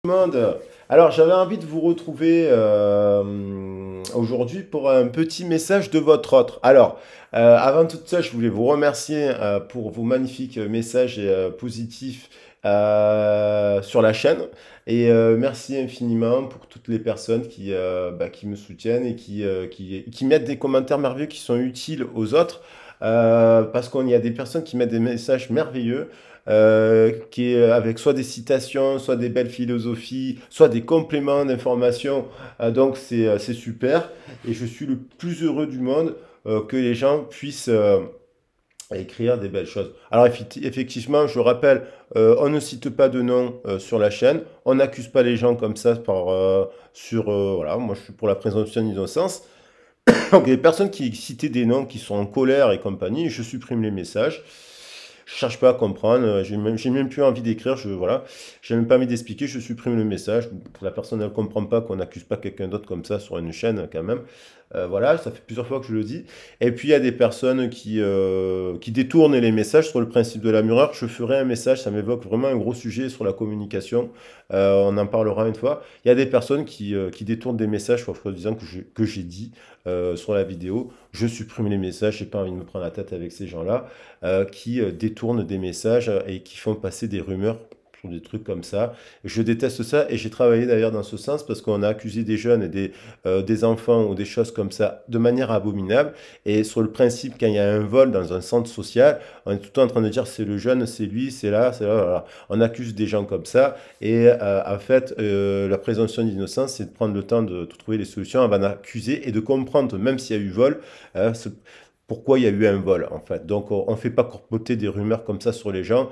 Monde. Alors, j'avais envie de vous retrouver aujourd'hui pour un petit message de votre autre. Alors, avant tout ça, je voulais vous remercier pour vos magnifiques messages positifs sur la chaîne. Et merci infiniment pour toutes les personnes qui me soutiennent et qui mettent des commentaires merveilleux qui sont utiles aux autres. Parce qu'il y a des personnes qui mettent des messages merveilleux qui est avec soit des citations, soit des belles philosophies, soit des compléments d'informations. Donc c'est super. Et je suis le plus heureux du monde que les gens puissent écrire des belles choses. Alors effectivement, je rappelle, on ne cite pas de nom sur la chaîne. On n'accuse pas les gens comme ça voilà, moi je suis pour la présomption d'innocence. Donc les personnes qui citaient des noms qui sont en colère et compagnie, je supprime les messages. Je cherche pas à comprendre, j'ai même plus envie d'écrire, voilà, j'ai même pas envie d'expliquer, je supprime le message. La personne ne comprend pas qu'on n'accuse pas quelqu'un d'autre comme ça sur une chaîne quand même. Voilà, ça fait plusieurs fois que je le dis. Et puis il y a des personnes qui détournent les messages sur le principe de la mirreur. Je ferai un message, ça m'évoque vraiment un gros sujet sur la communication. On en parlera une fois. Il y a des personnes qui détournent des messages en disant que j'ai dit sur la vidéo. Je supprime les messages, j'ai pas envie de me prendre la tête avec ces gens-là qui détournent des messages et qui font passer des rumeurs sur des trucs comme ça. Je déteste ça et j'ai travaillé d'ailleurs dans ce sens parce qu'on a accusé des jeunes et des enfants ou des choses comme ça de manière abominable. Et sur le principe, quand il y a un vol dans un centre social, on est tout le temps en train de dire c'est le jeune, c'est lui, c'est là, c'est là, voilà. On accuse des gens comme ça et en fait, la présomption d'innocence, c'est de prendre le temps de trouver les solutions avant d'accuser et de comprendre, même s'il y a eu vol, pourquoi il y a eu un vol, en fait. Donc, on ne fait pas corpoter des rumeurs comme ça sur les gens.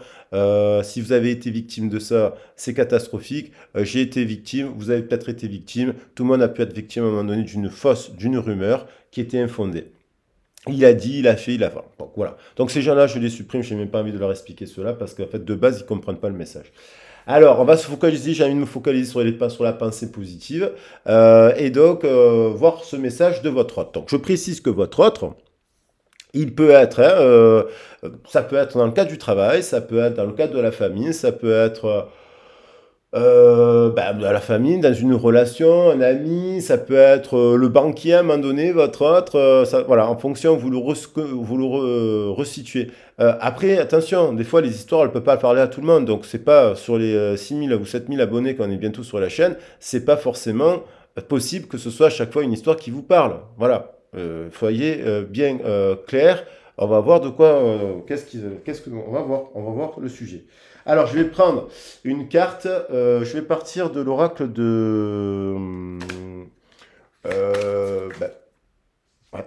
Si vous avez été victime de ça, c'est catastrophique. J'ai été victime, vous avez peut-être été victime. Tout le monde a pu être victime à un moment donné d'une rumeur qui était infondée. Il a dit, il a fait, il a fait. Donc, voilà. Donc, ces gens-là, je les supprime. Je n'ai même pas envie de leur expliquer cela parce qu'en fait, de base, ils ne comprennent pas le message. Alors, on va se focaliser, j'ai envie de me focaliser sur la pensée positive et donc voir ce message de votre autre. Donc, je précise que votre autre, il peut être, hein, ça peut être dans le cadre du travail, ça peut être dans le cadre de la famille, ça peut être dans la famille, dans une relation, un ami, ça peut être le banquier à un moment donné, votre autre, voilà, en fonction, vous le resituez. Après, attention, des fois les histoires, elles ne peuvent pas parler à tout le monde, donc c'est pas sur les 6000 ou 7000 abonnés qu'on est bientôt sur la chaîne, c'est pas forcément possible que ce soit à chaque fois une histoire qui vous parle. Voilà. Soyez bien clair. On va voir de quoi, on va voir le sujet. Alors, je vais prendre une carte. Je vais partir de l'oracle de ben, ouais,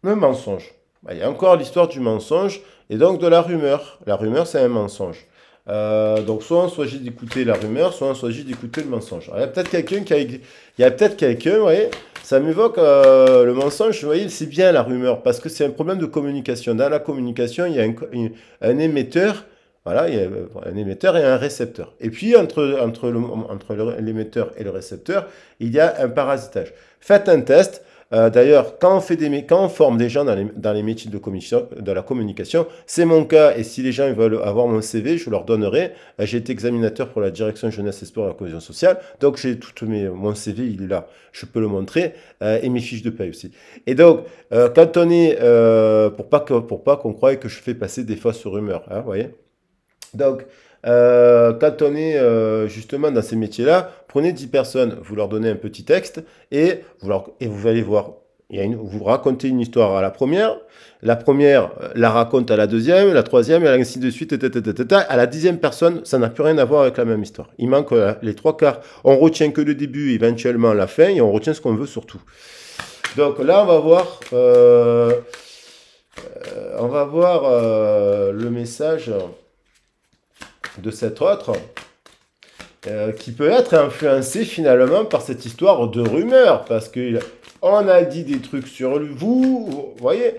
le mensonge. Il y a encore l'histoire du mensonge et donc de la rumeur. La rumeur, c'est un mensonge. Donc soit on s'agit d'écouter la rumeur, soit on s'agit d'écouter le mensonge. Alors, il y a peut-être quelqu'un il y a peut-être quelqu'un, vous voyez, ça m'évoque le mensonge, vous voyez, c'est bien la rumeur, parce que c'est un problème de communication. Dans la communication, il y a un émetteur, voilà, il y a un émetteur et un récepteur. Et puis, entre l'émetteur et le récepteur, il y a un parasitage. Faites un test. D'ailleurs, quand on forme des gens dans les métiers de la communication, c'est mon cas, et si les gens veulent avoir mon CV, je leur donnerai. J'ai été examinateur pour la direction jeunesse et sport et la cohésion sociale, donc j'ai mon CV, il est là, je peux le montrer, et mes fiches de paie aussi. Et donc, quand on est, pour pas qu'on croie que je fais passer des fausses rumeurs, hein, vous voyez. Donc, quand on est justement dans ces métiers-là, prenez 10 personnes, vous leur donnez un petit texte et vous allez voir. Vous racontez une histoire à la première la raconte à la deuxième, la troisième, et ainsi de suite. À la 10e personne, ça n'a plus rien à voir avec la même histoire. Il manque les trois quarts. On retient que le début, éventuellement la fin, et on retient ce qu'on veut surtout. Donc là, on va voir le message de cet autre qui peut être influencé finalement par cette histoire de rumeur parce qu'on a dit des trucs sur vous voyez,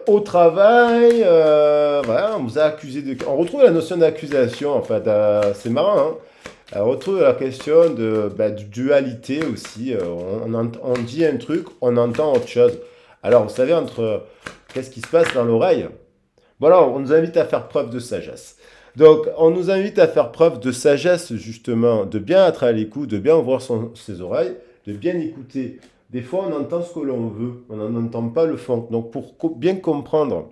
au travail, voilà, on vous a accusé on retrouve la notion d'accusation en fait, c'est marrant, hein. On retrouve la question de dualité aussi, on dit un truc, on entend autre chose. Alors vous savez, qu'est-ce qui se passe dans l'oreille? Voilà, on nous invite à faire preuve de sagesse. Donc, on nous invite à faire preuve de sagesse, justement, de bien être à l'écoute, de bien ouvrir ses oreilles, de bien écouter. Des fois, on entend ce que l'on veut, on n'en entend pas le fond. Donc, pour bien comprendre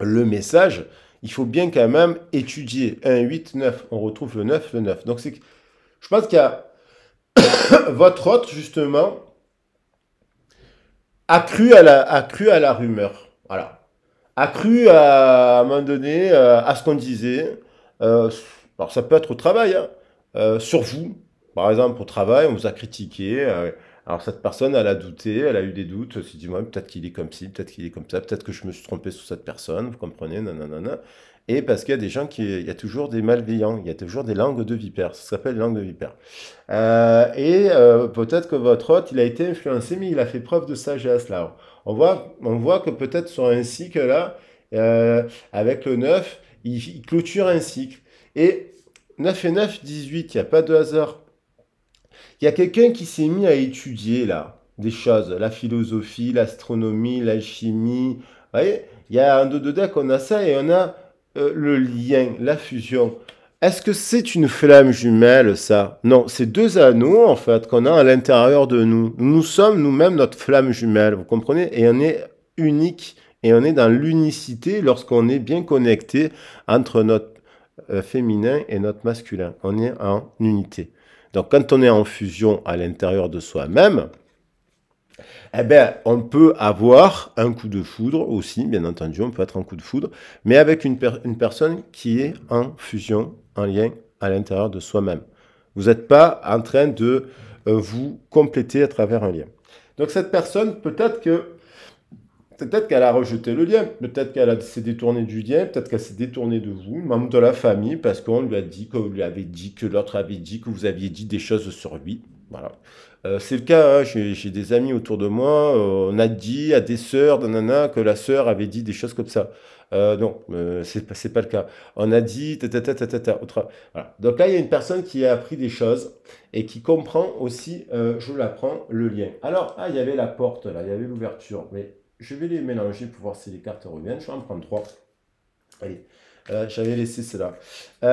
le message, il faut bien quand même étudier. 1, 8, 9. On retrouve le 9, le 9. Donc, je pense qu'il y a votre hôte, justement, accru à la rumeur. Voilà. Accru à un moment donné à ce qu'on disait. Alors ça peut être au travail, hein, sur vous. Par exemple, au travail, on vous a critiqué. Alors cette personne, elle a douté, elle a eu des doutes. Elle s'est dit, ouais, peut-être qu'il est comme ci, peut-être qu'il est comme ça, peut-être que je me suis trompé sur cette personne, vous comprenez, nanana. Et parce qu'il y a des gens il y a toujours des malveillants, il y a toujours des langues de vipère. Ça s'appelle langue de vipère. Peut-être que votre hôte, il a été influencé, mais il a fait preuve de sagesse là. On voit que peut-être sur un cycle là, avec le 9, il clôture un cycle. Et 9 et 9, 18, il n'y a pas de hasard. Il y a quelqu'un qui s'est mis à étudier là des choses, la philosophie, l'astronomie, l'alchimie. Vous voyez, il y a un de deck, on a ça et on a le lien, la fusion. Est-ce que c'est une flamme jumelle, ça? Non, c'est deux anneaux, en fait, qu'on a à l'intérieur de nous. Nous sommes nous-mêmes notre flamme jumelle, vous comprenez? Et on est unique, et on est dans l'unicité lorsqu'on est bien connecté entre notre féminin et notre masculin. On est en unité. Donc, quand on est en fusion à l'intérieur de soi-même, eh ben, on peut avoir un coup de foudre aussi, bien entendu, on peut être en coup de foudre, mais avec une personne qui est en fusion, en lien à l'intérieur de soi-même. Vous n'êtes pas en train de vous compléter à travers un lien. Donc cette personne, peut-être qu'elle a rejeté le lien, peut-être qu'elle s'est détournée du lien, peut-être qu'elle s'est détournée de vous, membre de la famille, parce qu'on lui a dit, que vous lui avez dit, que l'autre avait dit, que vous aviez dit des choses sur lui. Voilà. C'est le cas, hein, j'ai des amis autour de moi, on a dit à des sœurs, nanana, que la sœur avait dit des choses comme ça. Non, c'est pas le cas. On a dit, voilà. Donc là, il y a une personne qui a appris des choses et qui comprend aussi, je l'apprends, le lien. Alors, il y avait la porte, là, il y avait l'ouverture, mais je vais les mélanger pour voir si les cartes reviennent. Je vais en prendre trois. Allez. J'avais laissé cela. Il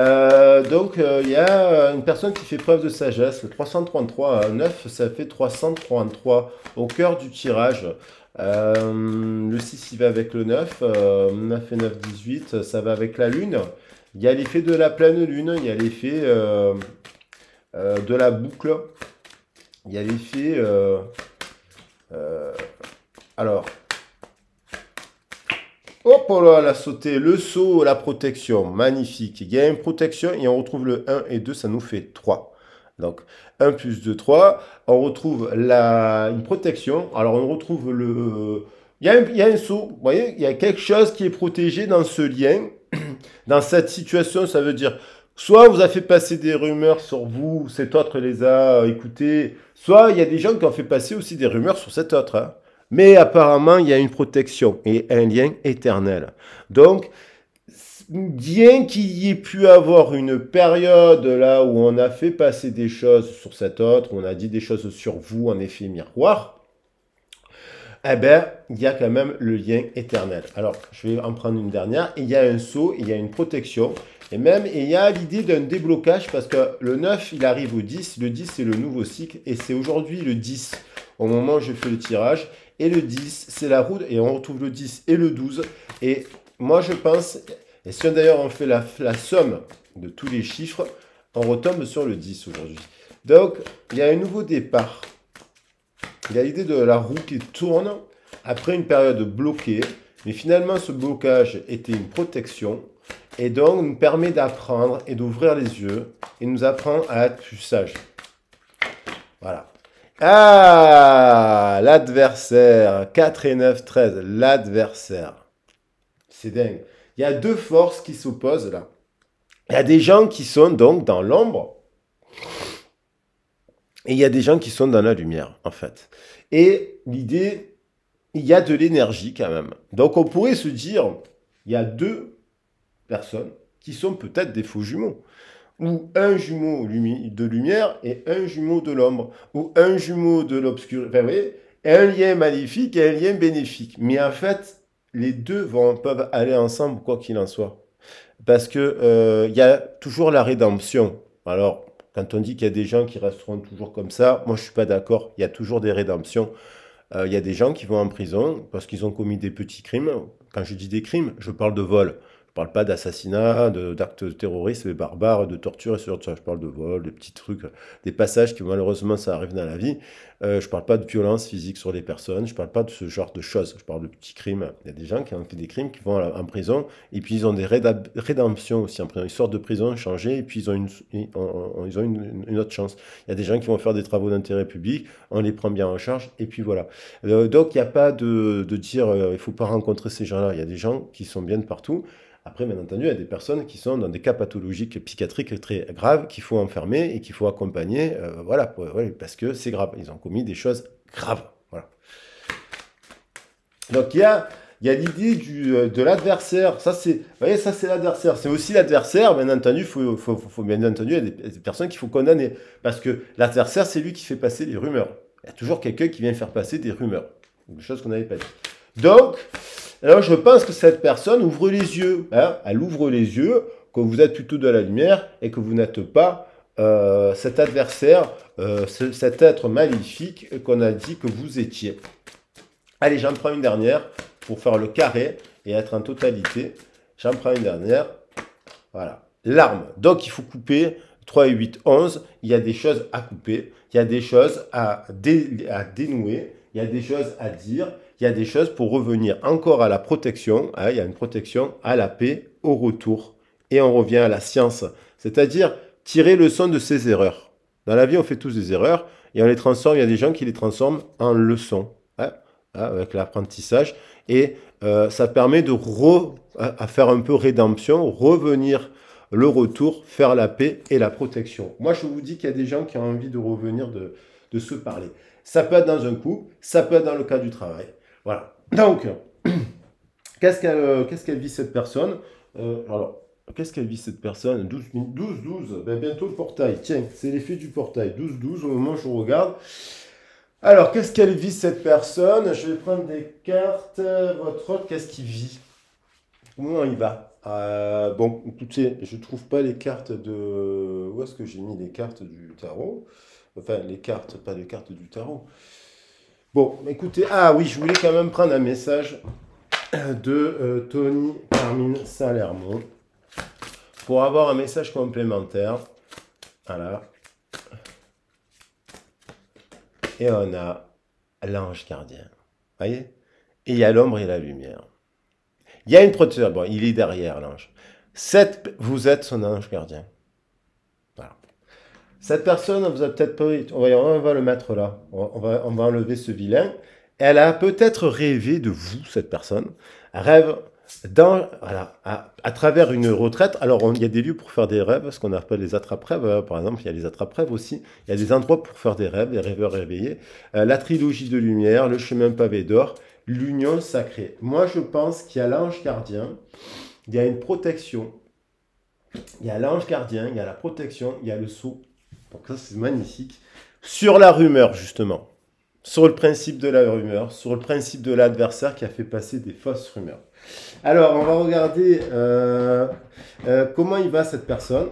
y a une personne qui fait preuve de sagesse. Le 333 à 9, ça fait 333 au cœur du tirage. Le 6, il va avec le 9. 9 et 9, 18, ça va avec la lune. Il y a l'effet de la pleine lune. Il y a l'effet de la boucle. Il y a l'effet... alors... Hop là, la sauté, le saut, la protection, magnifique. Il y a une protection et on retrouve le 1 et 2, ça nous fait 3. Donc 1 plus 2, 3. On retrouve une protection. Alors on retrouve le... Il y a un saut, vous voyez, il y a quelque chose qui est protégé dans ce lien. Dans cette situation, ça veut dire, soit vous avez fait passer des rumeurs sur vous, cet autre les a écoutées, soit il y a des gens qui ont fait passer aussi des rumeurs sur cet autre, hein. Mais apparemment, il y a une protection et un lien éternel. Donc, bien qu'il y ait pu avoir une période là où on a fait passer des choses sur cet autre, où on a dit des choses sur vous en effet miroir, eh ben, il y a quand même le lien éternel. Alors, je vais en prendre une dernière. Il y a un saut, il y a une protection. Et même, il y a l'idée d'un déblocage parce que le 9, il arrive au 10. Le 10, c'est le nouveau cycle. Et c'est aujourd'hui le 10, au moment où je fais le tirage. Et le 10, c'est la roue. Et on retrouve le 10 et le 12. Et moi, je pense, et si d'ailleurs on fait la somme de tous les chiffres, on retombe sur le 10 aujourd'hui. Donc, il y a un nouveau départ. Il y a l'idée de la roue qui tourne après une période bloquée. Mais finalement, ce blocage était une protection. Et donc, nous permet d'apprendre et d'ouvrir les yeux. Et nous apprend à être plus sage. Voilà. Ah, l'adversaire. 4 et 9, 13. L'adversaire. C'est dingue. Il y a deux forces qui s'opposent là. Il y a des gens qui sont donc dans l'ombre. Et il y a des gens qui sont dans la lumière, en fait. Et l'idée, il y a de l'énergie quand même. Donc on pourrait se dire, il y a deux personnes qui sont peut-être des faux jumeaux. Ou un jumeau de lumière et un jumeau de l'ombre. Ou un jumeau de l'obscurité. Enfin, vous voyez, un lien maléfique et un lien bénéfique. Mais en fait, les deux peuvent aller ensemble, quoi qu'il en soit. parce que il y a toujours la rédemption. Alors, quand on dit qu'il y a des gens qui resteront toujours comme ça, moi je suis pas d'accord. Il y a toujours des rédemptions. Il y a des gens qui vont en prison parce qu'ils ont commis des petits crimes. Quand je dis des crimes, je parle de vol. Je parle pas d'assassinat, d'actes terroristes et barbares, de torture et ce genre de ça. Je parle de vol, de petits trucs, des passages qui malheureusement ça arrive dans la vie. Je parle pas de violence physique sur les personnes. Je parle pas de ce genre de choses. Je parle de petits crimes. Il y a des gens qui ont fait des crimes qui vont en prison et puis ils ont des rédemptions aussi en prison. Ils sortent de prison changés et puis ils ont une autre chance. Il y a des gens qui vont faire des travaux d'intérêt public, on les prend bien en charge et puis voilà. Donc, il n'y a pas de dire il ne faut pas rencontrer ces gens-là. Il y a des gens qui sont bien de partout. Après, bien entendu, il y a des personnes qui sont dans des cas pathologiques psychiatriques très graves qu'il faut enfermer et qu'il faut accompagner. Voilà, ouais, parce que c'est grave. Ils ont commis des choses graves. Voilà. Donc, il y a l'idée de l'adversaire. Ça, c'est, vous voyez, ça, c'est l'adversaire. C'est aussi l'adversaire, bien entendu. Bien entendu, il y a des personnes qu'il faut condamner. Parce que l'adversaire, c'est lui qui fait passer les rumeurs. Il y a toujours quelqu'un qui vient faire passer des rumeurs. Des choses qu'on n'avait pas dit. Donc, alors je pense que cette personne ouvre les yeux. Hein, elle ouvre les yeux, que vous êtes plutôt de la lumière et que vous n'êtes pas cet adversaire, cet être maléfique qu'on a dit que vous étiez. Allez, j'en prends une dernière pour faire le carré et être en totalité. J'en prends une dernière. Voilà. L'arme. Donc, il faut couper 3 et 8, 11. Il y a des choses à couper. Il y a des choses à dénouer. Il y a des choses à dire. Il y a des choses pour revenir encore à la protection. Hein, il y a une protection à la paix au retour. Et on revient à la science. C'est-à-dire tirer leçon de ses erreurs. Dans la vie, on fait tous des erreurs et on les transforme. Il y a des gens qui les transforment en leçons. Hein, avec l'apprentissage. Et ça permet de à faire un peu rédemption, revenir le retour, faire la paix et la protection. Moi, je vous dis qu'il y a des gens qui ont envie de revenir, de se parler. Ça peut être dans un couple, ça peut être dans le cas du travail. Voilà. Donc, qu'est-ce qu'elle vit cette personne alors, qu'est-ce qu'elle vit cette personne 12, 12, 12. Ben, bientôt le portail. Tiens, c'est l'effet du portail. 12, 12, au moment où je regarde. Alors, qu'est-ce qu'elle vit cette personne? Je vais prendre des cartes. Votre autre, qu'est-ce qu'il vit? Comment il va? Bon, écoutez, je ne trouve pas les cartes de... Où est-ce que j'ai mis les cartes du tarot? Enfin, les cartes, pas les cartes du tarot. Bon, écoutez, ah oui, je voulais quand même prendre un message de Tony Carmine Salermo pour avoir un message complémentaire. Voilà. Et on a l'ange gardien. Vous voyez? Et il y a l'ombre et la lumière. Il y a une protection. Bon, il est derrière l'ange. Vous êtes son ange gardien. Voilà. Cette personne, vous a peut-être pas... On va le mettre là. On va enlever ce vilain. Elle a peut-être rêvé de vous, cette personne. Elle rêve voilà, à travers une retraite. Alors, il y a des lieux pour faire des rêves, ce qu'on appelle les attrape-rêves. Par exemple, il y a les attrape-rêves aussi. Il y a des endroits pour faire des rêves, des rêveurs réveillés. La trilogie de lumière, le chemin pavé d'or, l'union sacrée. Moi, je pense qu'il y a l'ange gardien, il y a une protection. Il y a l'ange gardien, il y a la protection, il y a le sceau. Donc ça, c'est magnifique. Sur la rumeur, justement. Sur le principe de la rumeur, sur le principe de l'adversaire qui a fait passer des fausses rumeurs. Alors, on va regarder comment il va cette personne.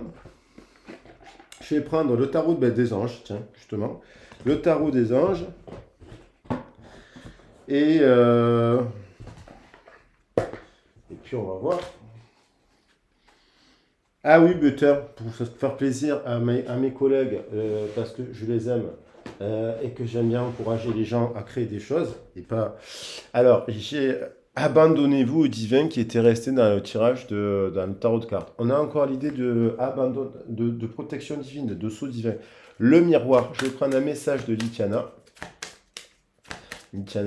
Je vais prendre le tarot des anges, tiens, justement. Le tarot des anges. Et puis, on va voir. Ah oui, Butter, pour faire plaisir à mes collègues, parce que je les aime. Et que j'aime bien encourager les gens à créer des choses et pas... Alors, j'ai abandonnez-vous au divin qui était resté dans le tirage dans le tarot de cartes. On a encore l'idée de protection divine, de sceau divin. Le miroir, je vais prendre un message de Litiana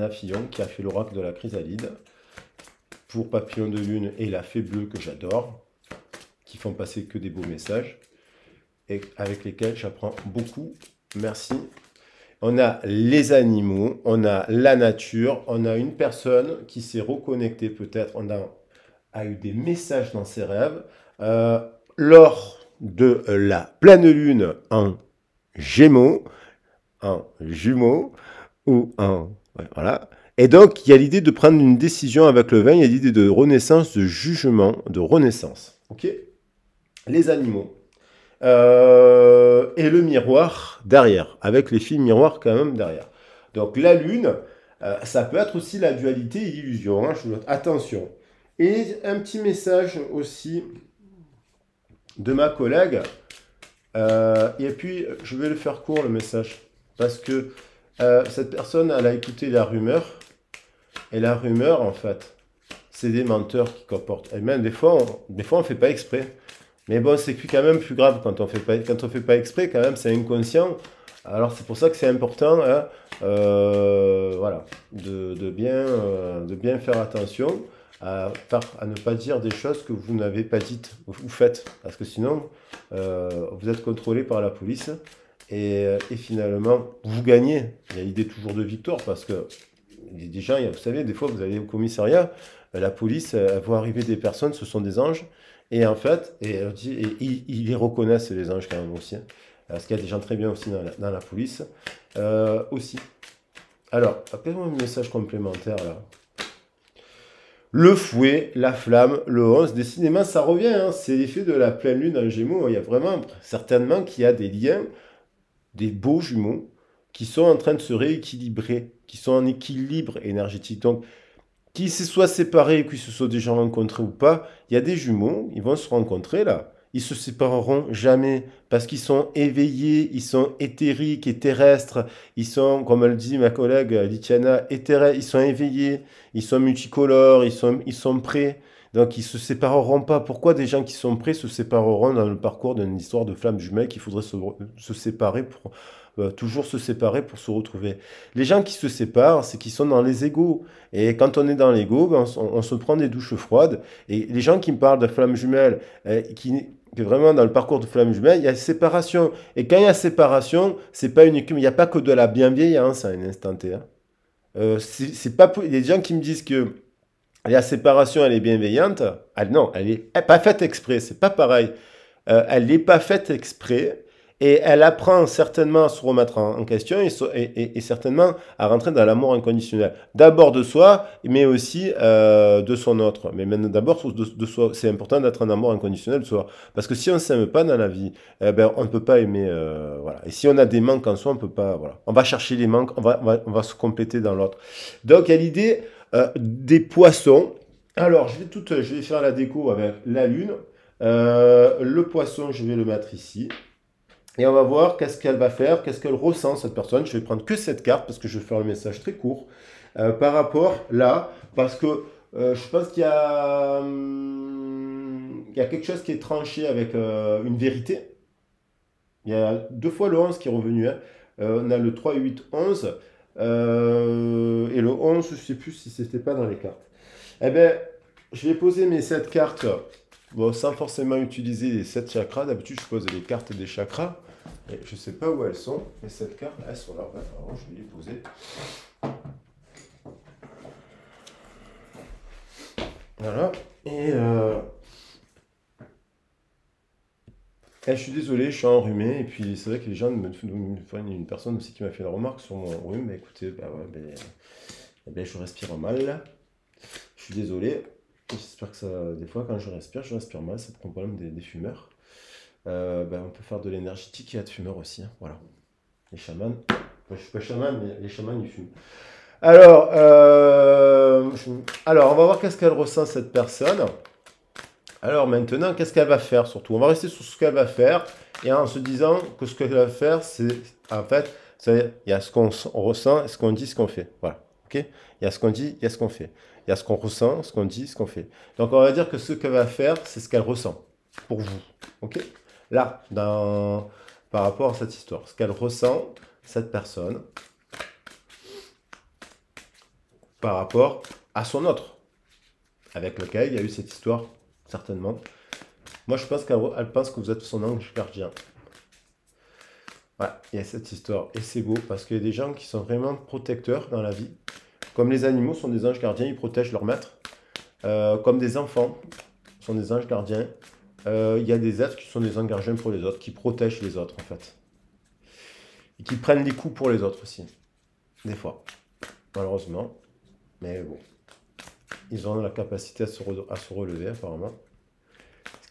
Fillon qui a fait l'oracle de la chrysalide pour Papillon de Lune et la Fée Bleue que j'adore, qui font passer que des beaux messages et avec lesquels j'apprends beaucoup. Merci. On a les animaux, on a la nature, on a une personne qui s'est reconnectée peut-être, a eu des messages dans ses rêves. Lors de la pleine lune en Gémeaux, en jumeaux, ou en... Ouais, voilà. Et donc, il y a l'idée de prendre une décision avec le vin, il y a l'idée de renaissance, de jugement, de renaissance. Ok? Les animaux. Et le miroir derrière, avec les fils miroirs quand même derrière. Donc la lune, ça peut être aussi la dualité et l'illusion. Hein, attention. Et un petit message aussi de ma collègue. Et puis, je vais le faire court, le message. Parce que cette personne, elle a écouté la rumeur. Et la rumeur, en fait, c'est des menteurs qui comportent. Et même des fois, on ne fait pas exprès. Mais bon, c'est quand même plus grave quand on fait pas exprès, quand même, c'est inconscient. Alors c'est pour ça que c'est important, hein, voilà, de bien faire attention à ne pas dire des choses que vous n'avez pas dites ou faites. Parce que sinon, vous êtes contrôlé par la police et finalement, vous gagnez. Il y a l'idée toujours de victoire parce que des gens, vous savez, des fois, vous allez au commissariat, la police, elle voit arriver des personnes, ce sont des anges. Et en fait, ils les reconnaissent, les anges, quand même aussi. Hein. Parce qu'il y a des gens très bien aussi dans la police. Aussi. Alors, quel est mon message complémentaire là? Le fouet, la flamme, le 11, décidément, ça revient. Hein. C'est l'effet de la pleine lune en Gémeaux. Il y a vraiment, certainement, qu'il y a des liens, des beaux jumeaux, qui sont en train de se rééquilibrer, qui sont en équilibre énergétique. Donc, qu'ils se soient séparés, qu'ils se soient déjà rencontrés ou pas, il y a des jumeaux, ils vont se rencontrer là. Ils se sépareront jamais parce qu'ils sont éveillés, ils sont éthériques et terrestres. Ils sont, comme elle dit ma collègue Litiana, éthérés, ils sont éveillés, ils sont multicolores, ils sont prêts. Donc ils se sépareront pas. Pourquoi des gens qui sont prêts se sépareront dans le parcours d'une histoire de flammes jumelles qu'il faudrait se séparer pour toujours se séparer pour se retrouver. Les gens qui se séparent, c'est qu'ils sont dans les égos. Et quand on est dans l'ego, ben, on se prend des douches froides. Et les gens qui me parlent de flammes jumelles, que vraiment dans le parcours de flammes jumelles, il y a séparation. Et quand il y a séparation, c'est pas uniquement, il n'y a pas que de la bienveillance à un instant T. Hein. C'est pas, il y a des gens qui me disent que la séparation, elle est bienveillante. Non, elle est pas faite exprès. C'est pas pareil. Elle n'est pas faite exprès. Et elle apprend certainement à se remettre en question et certainement à rentrer dans l'amour inconditionnel. D'abord de soi, mais aussi de son autre. Mais maintenant d'abord de soi. C'est important d'être en amour inconditionnel de soi. Parce que si on ne s'aime pas dans la vie, ben, on ne peut pas aimer. Voilà. Et si on a des manques en soi, on peut pas. Voilà. On va chercher les manques, on va se compléter dans l'autre. Donc il y a l'idée des poissons. Alors je vais faire la déco avec la lune. Le poisson, je vais le mettre ici. Et on va voir qu'est-ce qu'elle va faire, qu'est-ce qu'elle ressent, cette personne. Je vais prendre que cette carte parce que je vais faire le message très court par rapport là. Parce que je pense il y a quelque chose qui est tranché avec une vérité. Il y a deux fois le 11 qui est revenu. Hein. On a le 3, 8, 11. Et le 11, je ne sais plus si c'était pas dans les cartes. Eh bien, je vais poser mes 7 cartes. Bon, sans forcément utiliser les 7 chakras, d'habitude je pose les cartes des chakras. Et je ne sais pas où elles sont, mais cette carte, elles sont là. Alors, je vais les poser. Voilà. Je suis désolé, je suis enrhumé. Et puis c'est vrai que les gens une personne aussi qui m'a fait la remarque sur mon rhume. Bah, écoutez, bah ouais, je respire mal. Je suis désolé. J'espère que ça. Des fois, quand je respire mal. C'est le problème des fumeurs. On peut faire de l'énergétique, il y a de fumeurs aussi. Hein, voilà. Les chamans. Je suis pas chaman, mais les chamans, ils fument. Alors, on va voir qu'est-ce qu'elle ressent, cette personne. Alors maintenant, qu'est-ce qu'elle va faire surtout? On va rester sur ce qu'elle va faire et en se disant que ce qu'elle va faire, c'est en fait, il y a ce qu'on ressent, ce qu'on dit, ce qu'on fait. Voilà. Ok? Il y a ce qu'on dit, il y a ce qu'on fait. Il y a ce qu'on ressent, ce qu'on dit, ce qu'on fait. Donc on va dire que ce qu'elle va faire, c'est ce qu'elle ressent pour vous. Ok? Là, par rapport à cette histoire, ce qu'elle ressent, cette personne, par rapport à son autre, avec lequel il y a eu cette histoire, certainement. Moi, je pense qu'elle pense que vous êtes son ange gardien. Voilà, il y a cette histoire. Et c'est beau, parce qu'il y a des gens qui sont vraiment protecteurs dans la vie. Comme les animaux sont des anges gardiens, ils protègent leur maître. Comme des enfants sont des anges gardiens. Il y a des êtres qui sont des anges gardiens pour les autres, qui protègent les autres, en fait. Et qui prennent les coups pour les autres aussi. Des fois. Malheureusement. Mais bon. Ils ont la capacité à se relever, apparemment.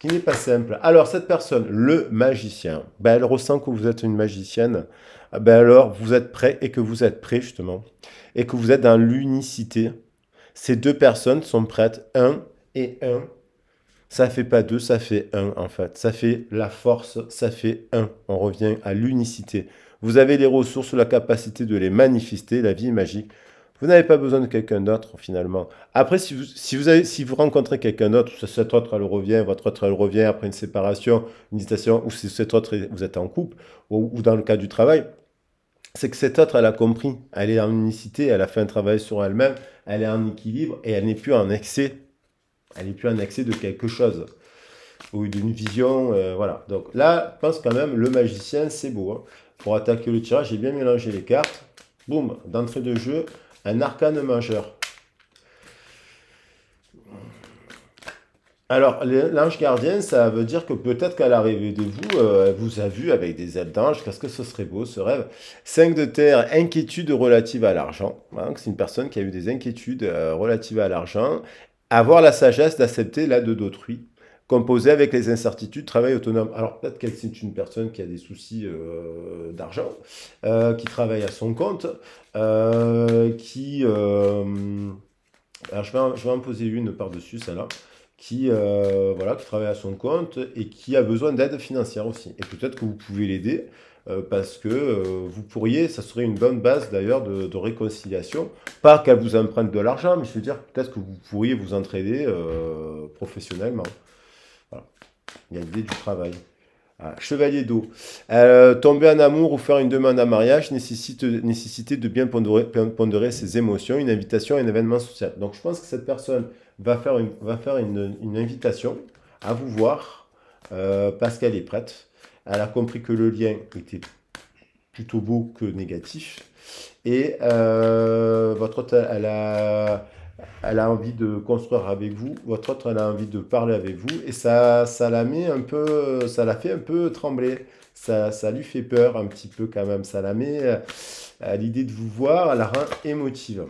qui n'est pas simple. Alors, cette personne, le magicien, ben, elle ressent que vous êtes une magicienne. Ben alors, vous êtes prêt et que vous êtes prêt, justement. Et que vous êtes dans l'unicité. Ces deux personnes sont prêtes, un et un. Ça fait pas deux, ça fait un, en fait. Ça fait la force, ça fait un. On revient à l'unicité. Vous avez les ressources, la capacité de les manifester. La vie est magique. Vous n'avez pas besoin de quelqu'un d'autre, finalement. Après, si vous rencontrez quelqu'un d'autre, cet autre, elle revient, votre autre, elle revient après une séparation, une hésitation, ou si cet autre, vous êtes en couple, ou dans le cas du travail, c'est que cette autre, elle a compris. Elle est en unicité, elle a fait un travail sur elle-même, elle est en équilibre, et elle n'est plus en excès. Elle n'est plus en excès de quelque chose, ou d'une vision, voilà. Donc là, je pense quand même, le magicien, c'est beau, hein. Pour attaquer le tirage, j'ai bien mélangé les cartes. Boum, d'entrée de jeu, un arcane majeur. Alors, l'ange gardien, ça veut dire que peut-être qu'à l'arrivée de vous, elle vous a vu avec des ailes d'ange. Qu'est-ce que ce serait beau, ce rêve. 5 de terre, inquiétude relative à l'argent. Hein, c'est une personne qui a eu des inquiétudes relatives à l'argent. Avoir la sagesse d'accepter l'aide d'autrui. Composer avec les incertitudes, travail autonome. Alors, peut-être que c'est une personne qui a des soucis d'argent, qui travaille à son compte, qui... alors, je vais en poser une par-dessus, celle-là qui, voilà, qui travaille à son compte et qui a besoin d'aide financière aussi. Et peut-être que vous pouvez l'aider parce que vous pourriez, ça serait une bonne base d'ailleurs de réconciliation. Pas qu'elle vous emprunte de l'argent, mais je veux dire peut-être que vous pourriez vous entraider professionnellement. Voilà. Il y a l'idée du travail. Ah, chevalier d'eau. Tomber en amour ou faire une demande en mariage nécessite de bien pondérer ses émotions, une invitation à un événement social. Donc je pense que cette personne va faire une invitation à vous voir parce qu'elle est prête. Elle a compris que le lien était plutôt beau que négatif. Et votre hôtel, elle a envie de construire avec vous, votre autre, elle a envie de parler avec vous, et ça la met un peu, ça la fait un peu trembler, ça lui fait peur un petit peu quand même, ça la met à l'idée de vous voir, elle la rend émotive.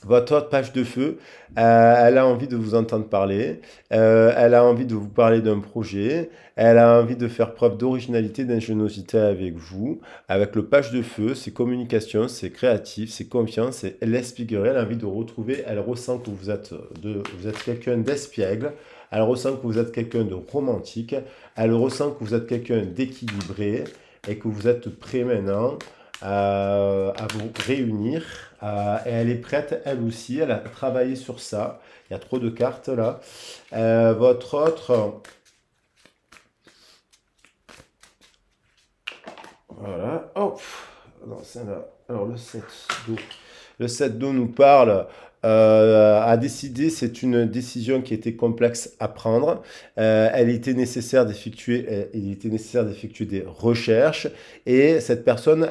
Votre autre page de feu, elle a envie de vous entendre parler, elle a envie de vous parler d'un projet, elle a envie de faire preuve d'originalité, d'ingéniosité avec vous. Avec le page de feu, c'est communication, c'est créatif, c'est confiance, c'est l'espièglerie, elle a envie de retrouver, elle ressent que vous êtes quelqu'un d'espiègle, elle ressent que vous êtes quelqu'un de romantique, elle ressent que vous êtes quelqu'un d'équilibré et que vous êtes prêt maintenant à vous réunir. Et elle est prête, elle aussi, elle a travaillé sur ça. Il y a trop de cartes là. Votre autre... Voilà. Hop. Non, ça là. Alors le 7 d'eau. Le 7 d'eau nous parle à décider, c'est une décision qui était complexe à prendre. Il était nécessaire d'effectuer des recherches et cette personne,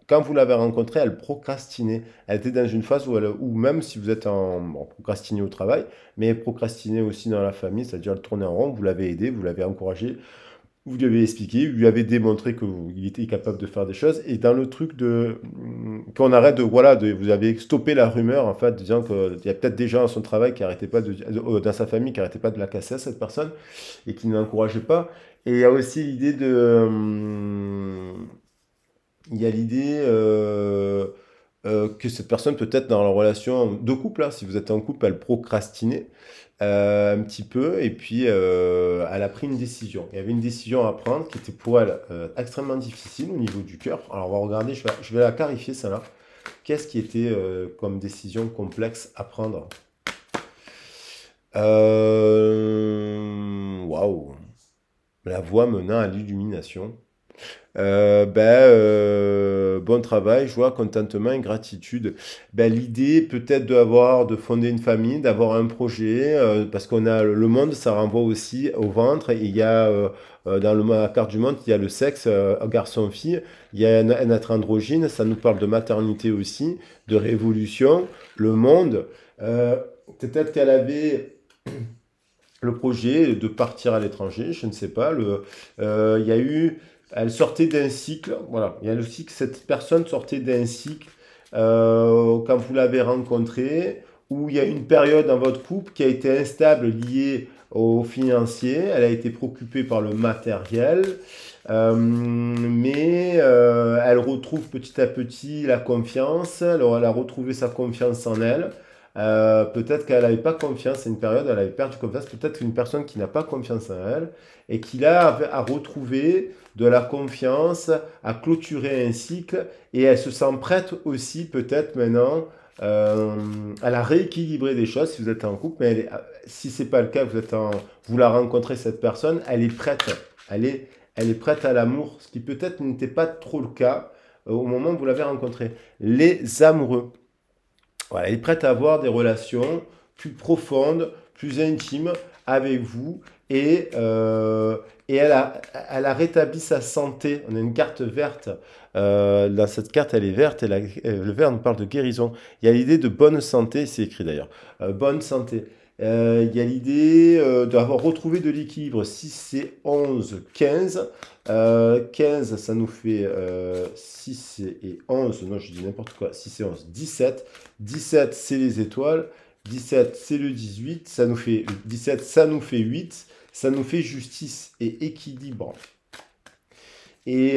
quand vous l'avez rencontrée, elle procrastinait. Elle était dans une phase où même si vous êtes procrastiné au travail, mais procrastiner aussi dans la famille, c'est-à-dire le tourner en rond, vous l'avez aidé, vous l'avez encouragé, vous lui avez expliqué, vous lui avez démontré qu'il était capable de faire des choses. Et dans le truc qu'on arrête vous avez stoppé la rumeur, en fait, disant qu'il y a peut-être des gens dans son travail qui arrêtaient pas dans sa famille, qui n'arrêtaient pas de la casser à cette personne, et qui ne l'encourageaient pas. Et il y a aussi l'idée il y a l'idée que cette personne peut-être dans la relation de couple, hein, si vous êtes en couple, elle procrastinait un petit peu et puis elle a pris une décision. Il y avait une décision à prendre qui était pour elle extrêmement difficile au niveau du cœur. Alors on va regarder, je vais la clarifier celle-là. Qu'est-ce qui était comme décision complexe à prendre? Waouh! La voie menant à l'illumination. Bon travail, joie, contentement et gratitude. L'idée peut-être de fonder une famille, d'avoir un projet, parce qu'on a le monde, ça renvoie aussi au ventre. Et il y a dans la carte du monde, il y a le sexe, garçon-fille. Il y a un être androgyne, ça nous parle de maternité aussi, de révolution. Le monde, peut-être qu'elle avait le projet de partir à l'étranger, je ne sais pas. Il y a eu elle sortait d'un cycle, voilà, il y a le cycle, cette personne sortait d'un cycle quand vous l'avez rencontrée, où il y a une période dans votre couple qui a été instable liée au financier, elle a été préoccupée par le matériel, mais elle retrouve petit à petit la confiance, alors elle a retrouvé sa confiance en elle. Peut-être qu'elle n'avait pas confiance, à une période, elle avait perdu confiance, peut-être une personne qui n'a pas confiance en elle, et qui là a retrouvé de la confiance, a clôturé un cycle, et elle se sent prête aussi peut-être maintenant, elle a rééquilibré des choses si vous êtes en couple, mais si ce n'est pas le cas, vous la rencontrez cette personne, elle est prête, elle est prête à l'amour, ce qui peut-être n'était pas trop le cas au moment où vous l'avez rencontrée. Les amoureux. Voilà, elle est prête à avoir des relations plus profondes, plus intimes avec vous et elle a rétabli sa santé. On a une carte verte. Dans cette carte, elle est verte et le vert nous parle de guérison. Il y a l'idée de bonne santé, c'est écrit d'ailleurs. Bonne santé. Il y a l'idée d'avoir retrouvé de l'équilibre. 6 c'est 11, 15. 15, ça nous fait 6 et 11. Non, je dis n'importe quoi. 6 et 11, 17. 17, c'est les étoiles. 17, c'est le 18. Ça nous fait 17, ça nous fait 8. Ça nous fait justice et équilibre. Et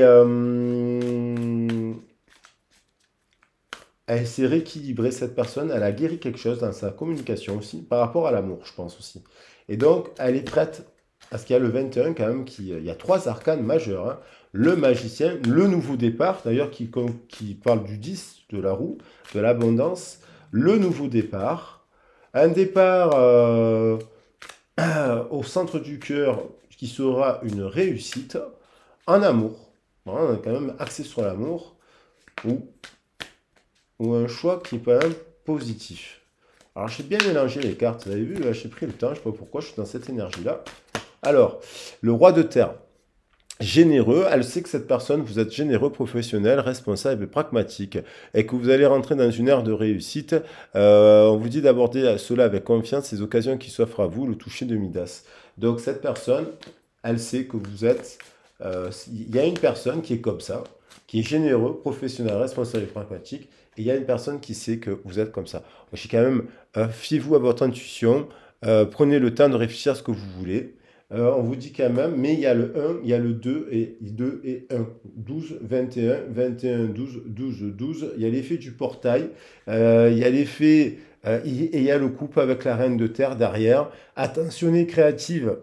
elle s'est rééquilibrée, cette personne. Elle a guéri quelque chose dans sa communication aussi, par rapport à l'amour, je pense aussi. Et donc, elle est prête. Parce qu'il y a le 21 quand même, il y a 3 arcanes majeurs. Hein. Le magicien, le nouveau départ, d'ailleurs qui parle du 10, de la roue, de l'abondance. Le nouveau départ. Un départ au centre du cœur qui sera une réussite en amour. Voilà, on est quand même axé sur l'amour. Ou un choix qui est quand même positif. Alors, j'ai bien mélangé les cartes. Vous avez vu, là, j'ai pris le temps. Je ne sais pas pourquoi je suis dans cette énergie-là. Alors, le roi de terre, généreux. Elle sait que cette personne, vous êtes généreux, professionnel, responsable et pragmatique. Et que vous allez rentrer dans une ère de réussite. On vous dit d'aborder cela avec confiance, les occasions qui s'offrent à vous, le toucher de Midas. Donc, cette personne, elle sait que vous êtes... Il y a une personne qui est comme ça, qui est généreux, professionnel, responsable et pragmatique. Et il y a une personne qui sait que vous êtes comme ça. Je dis quand même, fiez-vous à votre intuition, prenez le temps de réfléchir à ce que vous voulez. On vous dit quand même, mais il y a le 1, il y a le 2 et 1. 12, 21, 21, 12, 12, 12. Il y a l'effet du portail, il y a l'effet, et il y a le couple avec la reine de terre derrière. Attentionnée, créative,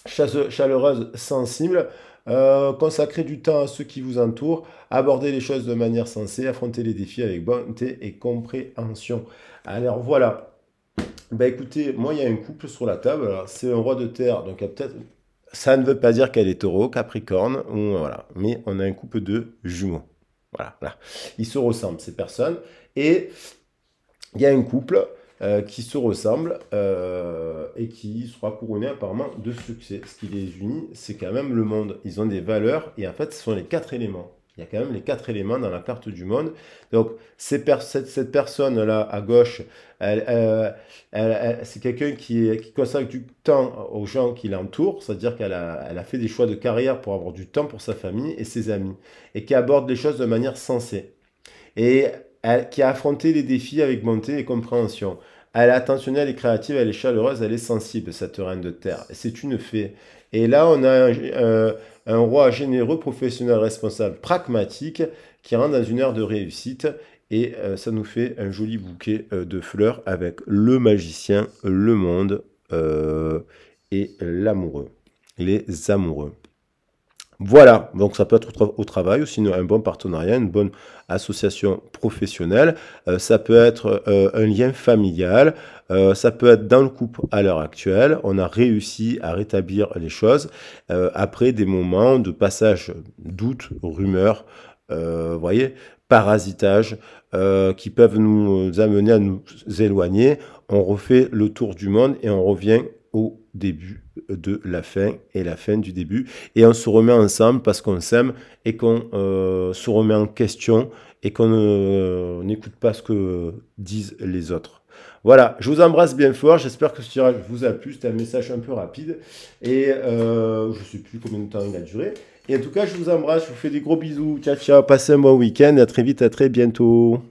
chaleureuse, sensible. Consacrez du temps à ceux qui vous entourent, abordez les choses de manière sensée, affrontez les défis avec bonté et compréhension. Alors voilà. Ben écoutez, moi il y a un couple sur la table, c'est un roi de terre, donc peut-être, ça ne veut pas dire qu'elle est taureau, capricorne, ou voilà, mais on a un couple de jumeaux. Voilà, là. Ils se ressemblent, ces personnes, et il y a un couple qui se ressemble et qui sera couronné apparemment de succès. Ce qui les unit, c'est quand même le monde. Ils ont des valeurs et en fait, ce sont les 4 éléments. Il y a quand même les 4 éléments dans la carte du monde. Donc, cette personne-là à gauche, c'est quelqu'un qui consacre du temps aux gens qui l'entourent, c'est-à-dire qu'elle a fait des choix de carrière pour avoir du temps pour sa famille et ses amis, et qui aborde les choses de manière sensée. Et qui a affronté les défis avec bonté et compréhension. Elle est attentionnelle et créative, elle est chaleureuse, elle est sensible, cette reine de terre. C'est une fée. Et là, on a un roi généreux, professionnel, responsable, pragmatique, qui rentre dans une ère de réussite. Et ça nous fait un joli bouquet de fleurs avec le magicien, le monde et l'amoureux, les amoureux. Voilà, donc ça peut être au travail ou sinon un bon partenariat, une bonne association professionnelle. Ça peut être un lien familial, ça peut être dans le couple à l'heure actuelle. On a réussi à rétablir les choses après des moments de passage, doute, rumeur, voyez, parasitage, qui peuvent nous amener à nous éloigner. On refait le tour du monde et on revient au début de la fin et la fin du début. Et on se remet ensemble parce qu'on s'aime et qu'on se remet en question et qu'on n'écoute pas ce que disent les autres. Voilà, je vous embrasse bien fort. J'espère que ce tirage vous a plu. C'était un message un peu rapide. Et je ne sais plus combien de temps il a duré. Et en tout cas, je vous embrasse. Je vous fais des gros bisous. Ciao, ciao. Passez un bon week-end. À très vite, à très bientôt.